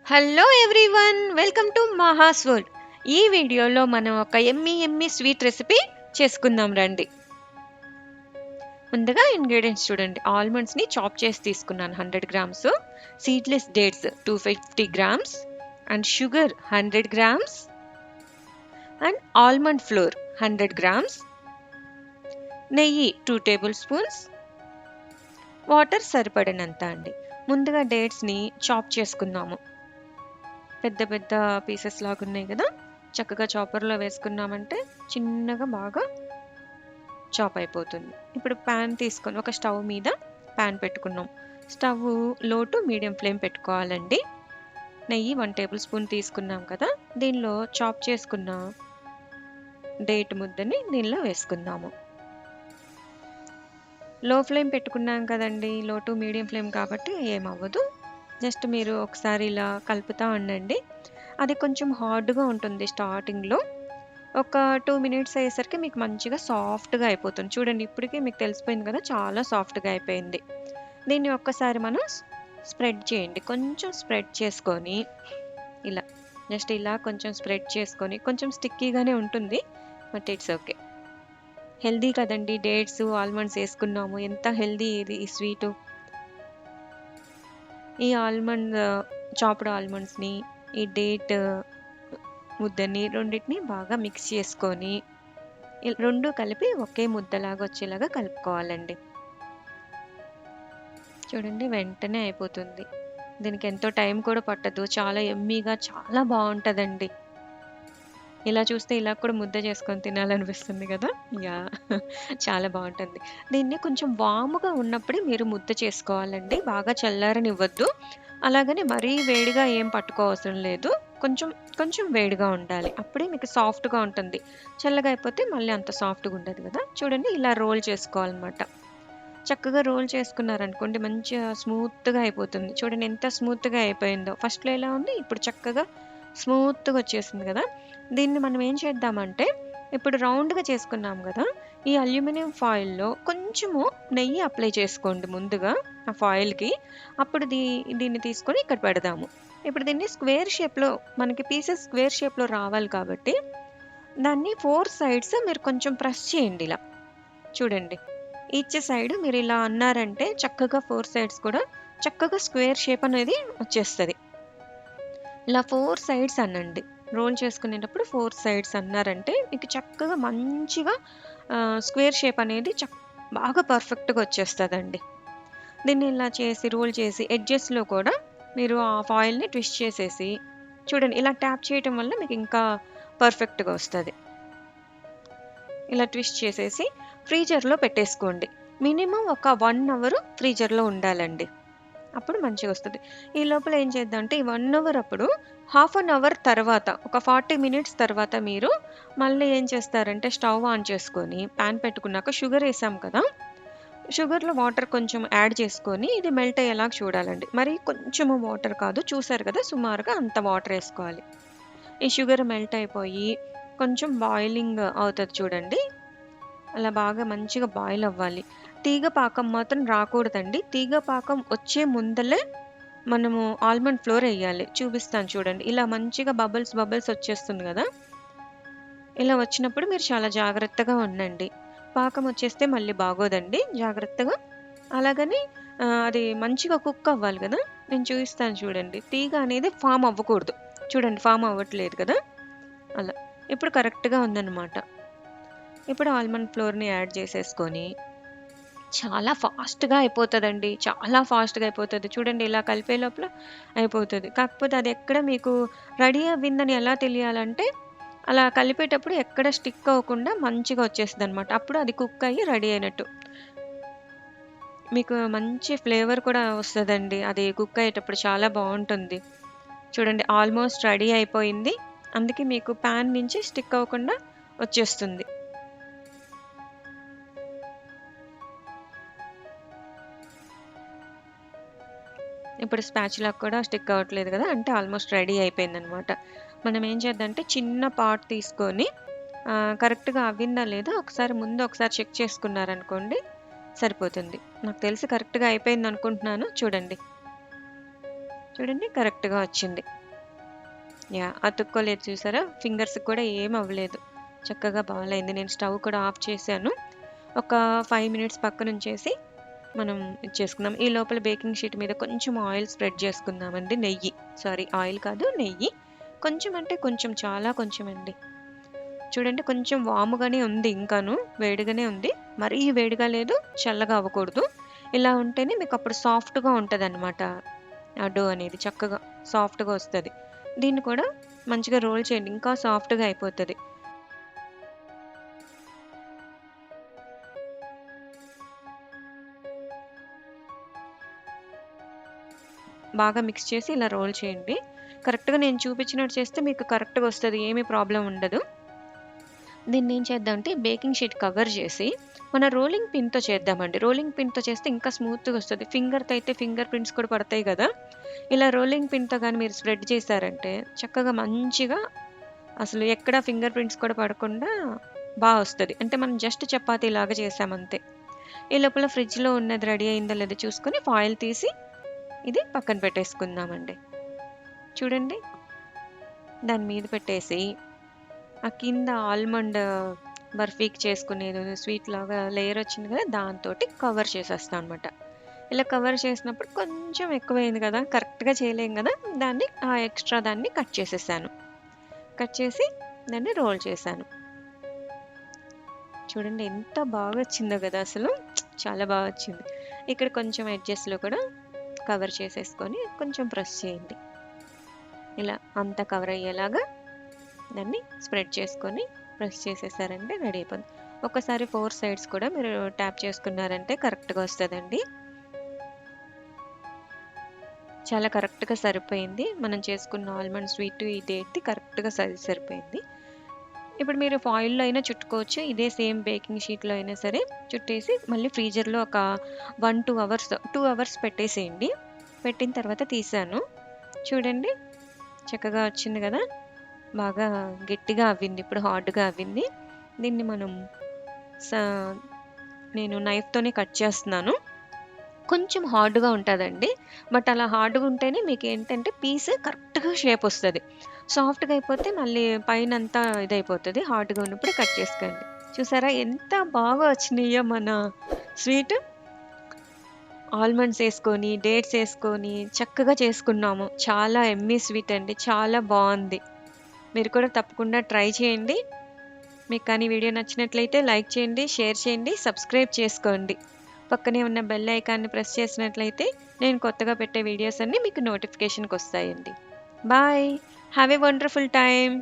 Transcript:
Hello everyone, welcome to Maha's world. ఈ వీడియోలో మనం ఒక ఎమ్మి స్వీట్ రెసిపీ చేసుకుందాం రండి. ముందుగా ఇంగ్రీడియంట్స్ చూడండి. ఆల్మండ్స్ ని చాప్ చేసి తీసుకున్నాను 100 grams, seedless dates 250 grams, and sugar 100 grams, and almond floor 100 grams, నెయ్యి 2 టేబుల్ స్పూన్స్, వాటర్ సరిపడినంత అండి. ముందుగా డేట్స్ ని చాప్ చేసుకుందాము. పెద్ద పెద్ద పీసెస్ లాగా ఉన్నాయి కదా, చక్కగా చాపర్లో వేసుకున్నామంటే చిన్నగా బాగా చాప్ అయిపోతుంది. ఇప్పుడు ప్యాన్ తీసుకొని ఒక స్టవ్ మీద ప్యాన్ పెట్టుకున్నాం. స్టవ్ లో టు మీడియం ఫ్లేమ్ పెట్టుకోవాలండి. నెయ్యి 1 టేబుల్ స్పూన్ తీసుకున్నాం కదా, దీనిలో చాప్ చేసుకున్న డేట్ ముద్దని దీనిలో వేసుకుందాము. లో ఫ్లేమ్ పెట్టుకున్నాం కదండి, లో టు మీడియం ఫ్లేమ్ కాబట్టి ఏమవ్వదు. జస్ట్ మీరు ఒకసారి ఇలా కలుపుతూ ఉండండి. అది కొంచెం హార్డ్గా ఉంటుంది స్టార్టింగ్లో. ఒక 2 మినిట్స్ అయ్యేసరికి మీకు మంచిగా సాఫ్ట్గా అయిపోతుంది. చూడండి, ఇప్పటికీ మీకు తెలిసిపోయింది కదా, చాలా సాఫ్ట్గా అయిపోయింది. దీన్ని ఒక్కసారి మనం స్ప్రెడ్ చేయండి. కొంచెం స్ప్రెడ్ చేసుకొని ఇలా జస్ట్ ఇలా కొంచెం స్ప్రెడ్ చేసుకొని, కొంచెం స్టిక్కీగానే ఉంటుంది, బట్ ఇట్స్ ఓకే. హెల్దీ కదండి, డేట్స్ ఆల్మండ్స్ వేసుకున్నాము, ఎంత హెల్దీ ఇది ఈ స్వీటు. ఈ ఆల్మండ్ చాప్డ్ ఆల్మండ్స్ని, ఈ డేట్ ముద్దని రెండింటిని బాగా మిక్స్ చేసుకొని రెండు కలిపి ఒకే ముద్దలాగా వచ్చేలాగా కలుపుకోవాలండి. చూడండి, వెంటనే అయిపోతుంది. దీనికి ఎంతో టైం కూడా పట్టదు. చాలా ఎమ్మీగా చాలా బాగుంటుందండి. ఇలా చూస్తే ఇలా కూడా ముద్ద చేసుకొని తినాలనిపిస్తుంది కదా. యా, చాలా బాగుంటుంది. దీన్ని కొంచెం వాముగా ఉన్నప్పుడే మీరు ముద్ద చేసుకోవాలండి. బాగా చల్లారనివ్వద్దు. అలాగని మరీ వేడిగా ఏం పట్టుకోవసరం లేదు. కొంచెం కొంచెం వేడిగా ఉండాలి, అప్పుడే మీకు సాఫ్ట్గా ఉంటుంది. చల్లగా అయిపోతే మళ్ళీ అంత సాఫ్ట్గా ఉండదు కదా. చూడండి, ఇలా రోల్ చేసుకోవాలన్నమాట. చక్కగా రోల్ చేసుకున్నారనుకోండి, మంచిగా స్మూత్గా అయిపోతుంది. చూడండి ఎంత స్మూత్గా అయిపోయిందో. ఫస్ట్లో ఎలా ఉంది, ఇప్పుడు చక్కగా స్మూత్గా వచ్చేసింది కదా. దీన్ని మనం ఏం చేద్దామంటే, ఇప్పుడు రౌండ్గా చేసుకున్నాం కదా, ఈ అల్యూమినియం ఫాయిల్లో కొంచెము నెయ్యి అప్లై చేసుకోండి ముందుగా ఆ ఫాయిల్కి. అప్పుడు దీన్ని తీసుకొని ఇక్కడ పెడదాము. ఇప్పుడు దీన్ని స్క్వేర్ షేప్లో, మనకి పీసెస్ స్క్వేర్ షేప్లో రావాలి కాబట్టి దాన్ని 4 సైడ్స్ మీరు కొంచెం ప్రెస్ చేయండి ఇలా. చూడండి, ఈచ్ సైడ్ మీరు ఇలా అన్నారంటే చక్కగా 4 సైడ్స్ కూడా చక్కగా స్క్వేర్ షేప్ అనేది వచ్చేస్తుంది. ఇలా 4 సైడ్స్ అనండి. రోల్ చేసుకునేటప్పుడు 4 సైడ్స్ అన్నారంటే మీకు చక్కగా మంచిగా స్క్వేర్ షేప్ అనేది బాగా పర్ఫెక్ట్గా వచ్చేస్తుందండి. దీన్ని ఇలా చేసి రోల్ చేసి ఎడ్జెస్లో కూడా మీరు ఆ ఫాయిల్ని ట్విస్ట్ చేసేసి చూడండి, ఇలా ట్యాప్ చేయటం వల్ల మీకు ఇంకా పర్ఫెక్ట్గా వస్తుంది. ఇలా ట్విస్ట్ చేసేసి ఫ్రీజర్లో పెట్టేసుకోండి. మినిమం ఒక 1 అవర్ ఫ్రీజర్లో ఉండాలండి, అప్పుడు మంచిగా వస్తుంది. ఈ లోపల ఏం చేద్దాం అంటే, ఈ 1 అవర్ అప్పుడు హాఫ్ అన్ అవర్ తర్వాత, ఒక 40 మినిట్స్ తర్వాత మీరు మళ్ళీ ఏం చేస్తారంటే, స్టవ్ ఆన్ చేసుకొని ప్యాన్ పెట్టుకున్నాక షుగర్ వేసాం కదా, షుగర్లో వాటర్ కొంచెం యాడ్ చేసుకొని ఇది మెల్ట్ అయ్యేలాగా చూడాలండి. మరి కొంచెము వాటర్ కాదు, చూసారు కదా, సుమారుగా అంత వాటర్ వేసుకోవాలి. ఈ షుగర్ మెల్ట్ అయిపోయి కొంచెం బాయిలింగ్ అవుతుంది చూడండి, అలా బాగా మంచిగా బాయిల్ అవ్వాలి. తీగ పాకం మాత్రం రాకూడదండి. తీగ పాకం వచ్చే ముందలే మనము ఆల్మండ్ ఫ్లోర్ వేయాలి. చూపిస్తాను చూడండి, ఇలా మంచిగా బబుల్స్ వచ్చేస్తుంది కదా. ఇలా వచ్చినప్పుడు మీరు చాలా జాగ్రత్తగా ఉండండి. పాకం వచ్చేస్తే మళ్ళీ బాగోదండి, జాగ్రత్తగా. అలాగని అది మంచిగా కుక్ అవ్వాలి కదా. నేను చూపిస్తాను చూడండి, తీగ అనేది ఫామ్ అవ్వకూడదు. చూడండి, ఫామ్ అవ్వట్లేదు కదా, అలా. ఇప్పుడు కరెక్ట్గా ఉందన్నమాట. ఇప్పుడు ఆల్మండ్ ఫ్లోర్ని యాడ్ చేసేసుకొని చాలా ఫాస్ట్గా అయిపోతుందండి, చాలా ఫాస్ట్గా అయిపోతుంది. చూడండి, ఇలా కలిపే లోపల అయిపోతుంది. కాకపోతే అది ఎక్కడ మీకు రెడీ అవ్విందని ఎలా తెలియాలంటే, అలా కలిపేటప్పుడు ఎక్కడ స్టిక్ అవ్వకుండా మంచిగా వచ్చేస్తుంది అనమాట. అప్పుడు అది కుక్ అయ్యి రెడీ అయినట్టు. మీకు మంచి ఫ్లేవర్ కూడా వస్తుందండి, అది కుక్ అయ్యేటప్పుడు చాలా బాగుంటుంది. చూడండి, ఆల్మోస్ట్ రెడీ అయిపోయింది. అందుకే మీకు ప్యాన్ నుంచి స్టిక్ అవ్వకుండా వచ్చేస్తుంది. ఇప్పుడు స్పాచులా కూడా స్టిక్ అవ్వట్లేదు కదా, అంటే ఆల్మోస్ట్ రెడీ అయిపోయిందనమాట. మనం ఏం చేద్దామంటే, చిన్న పాట్ తీసుకొని కరెక్ట్గా అవ్విందా లేదా ఒకసారి చెక్ చేసుకున్నారనుకోండి, సరిపోతుంది. నాకు తెలిసి కరెక్ట్గా అయిపోయింది అనుకుంటున్నాను. చూడండి, చూడండి కరెక్ట్‌గా వచ్చింది. అతుక్కోలేదు చూసారా? ఫింగర్స్‌కి కూడా ఏం అవ్వలేదు. చక్కగా బాలైంది. నేను స్టవ్ కూడా ఆఫ్ చేశాను. ఒక 5 మినిట్స్ పక్కనుంచేసి మనం ఇచ్చేసుకుందాం. ఈ లోపల బేకింగ్ షీట్ మీద కొంచెం ఆయిల్ స్ప్రెడ్ చేసుకుందామండి. నెయ్యి. సారీ, ఆయిల్ కాదు, నెయ్యి. కొంచెం అంటే కొంచెం, చాలా కొంచెం అండి. చూడండి కొంచెం వాముగానే ఉంది ఇంకాను. వేడిగానే ఉంది. మరీ వేడిగా లేదు, చల్లగా అవ్వకూడదు. ఇలా ఉంటేనే మీకు అప్పుడు సాఫ్ట్‌గా ఉంటదనమాట. ఆ డో అనేది చక్కగా సాఫ్ట్‌గా వస్తది. దీన్ని కూడా మంచిగా రోల్ చేయండి. ఇంకా సాఫ్ట్‌గా అయిపోతది. బాగా మిక్స్ చేసి ఇలా రోల్ చేయండి. కరెక్ట్‌గా నేను చూపించినట్టు చేస్తే మీకు కరెక్ట్‌గా వస్తది. ఏమి ప్రాబ్లమ్ ఉండదు. దీన్నేం చేద్దామంటే బేకింగ్ షీట్ కవర్ చేసి మన రోలింగ్ పిన్‌తో చేద్దామండి. రోలింగ్ పిన్‌తో చేస్తే ఇంకా స్మూత్‌గా వస్తది. ఫింగర్‌తో అయితే ఫింగర్ ప్రింట్స్ కూడా పడతాయి గదా! ఇలా రోలింగ్ పిన్‌తో గాని మీరు స్ప్రెడ్ చేశారంటే చక్కగా మంచిగా అసలు ఎక్కడ ఫింగర్ ప్రింట్స్ కూడా పడకుండా వస్తది. అంటే మనం జస్ట్ చపాతీలాగా చేసామంతే. ఈ లోపల ఫ్రిడ్జ్‌లో ఉన్నది రెడీ అయిందో లేదో చూసుకొని ఫాయిల్ తీసి ఇది పక్కన పెట్టేసుకుందామండి. చూడండి దాని మీద పెట్టేసి ఆ కింద ఆల్మండ్ బర్ఫీకి చేసుకునేది స్వీట్ లాగా లేయర్ వచ్చింది కదా! దాంతోటి కవర్ చేసేస్తాం అనమాట. ఇలా కవర్ చేసినప్పుడు కొంచెం ఎక్కువైంది కదా! కరెక్ట్‌గా చేయలేం కదా! దాన్ని ఆ ఎక్స్‌ట్రా దాన్ని కట్ చేసేసాను. కట్ చేసి దాన్ని రోల్ చేశాను. చూడండి ఎంత బాగా వచ్చిందో కదా అసలు! చాలా బాగా వచ్చింది. ఇక్కడ కొంచెం ఎడ్జెస్‌లో కూడా కవర్ చేసేసుకొని కొంచెం ప్రెస్ చేయండి. ఇలా అంతా కవర్ అయ్యేలాగా దాన్ని స్ప్రెడ్ చేసుకొని ప్రెస్ చేసేసారంటే రెడీ అయిపోతుంది. ఒకసారి 4 సైడ్స్ కూడా మీరు ట్యాప్ చేసుకున్నారంటే కరెక్ట్‌గా వస్తదండి. చాలా కరెక్ట్‌గా సరిపోయింది. మనం చేసుకున్న ఆల్మండ్ స్వీట్ ఈ డేట్‌ది కరెక్ట్‌గా సరిపోయింది. ఇప్పుడు మీరు ఫాయిల్‌లో అయినా చుట్టుకోవచ్చు. ఇదే సేమ్ బేకింగ్ షీట్‌లో అయినా సరే చుట్టేసి మళ్ళీ ఫ్రీజర్‌లో ఒక 1, 2 అవర్స్ 2 అవర్స్ పెట్టేసేయండి. పెట్టిన తర్వాత తీసాను. చూడండి చక్కగా వచ్చింది కదా! బాగా గట్టిగా అవ్వింది. ఇప్పుడు హార్డ్‌గా అవ్వింది. దీన్ని మనం సా నేను నైఫ్‌తోనే కట్ చేస్తున్నాను. కొంచెం హార్డ్‌గా ఉంటదండి. బట్ అలా హార్డ్‌గా ఉంటేనే మీకేంటంటే పీస్ కరెక్ట్‌గా షేప్ వస్తది. సాఫ్ట్‌గా అయిపోతే మళ్ళీ పైనంతా ఇదైపోతది. హార్డ్‌గా ఉన్నప్పుడు కట్ చేసుకోండి. చూసారా ఎంత బాగా వచ్చినాయో మన స్వీట్. ఆల్మండ్స్ ఏసుకొని, డేట్స్ ఏసుకొని చక్కగా చేసుకున్నాము. చాలా యమ్మీ స్వీట్ అండి. చాలా బావుంది. మీరు కూడా తప్పకుండా ట్రై చేయండి. మీకు కానీ వీడియో నచ్చినట్లయితే లైక్ చేయండి, షేర్ చేయండి, సబ్స్క్రైబ్ చేసుకోండి. పక్కనే ఉన్న బెల్ ఐకాన్‌ని ప్రెస్ చేసినట్లయితే నేను కొత్తగా పెట్టే వీడియోస్ అన్నీ మీకు నోటిఫికేషన్‌కొస్తాయండి. Bye. Have a wonderful time.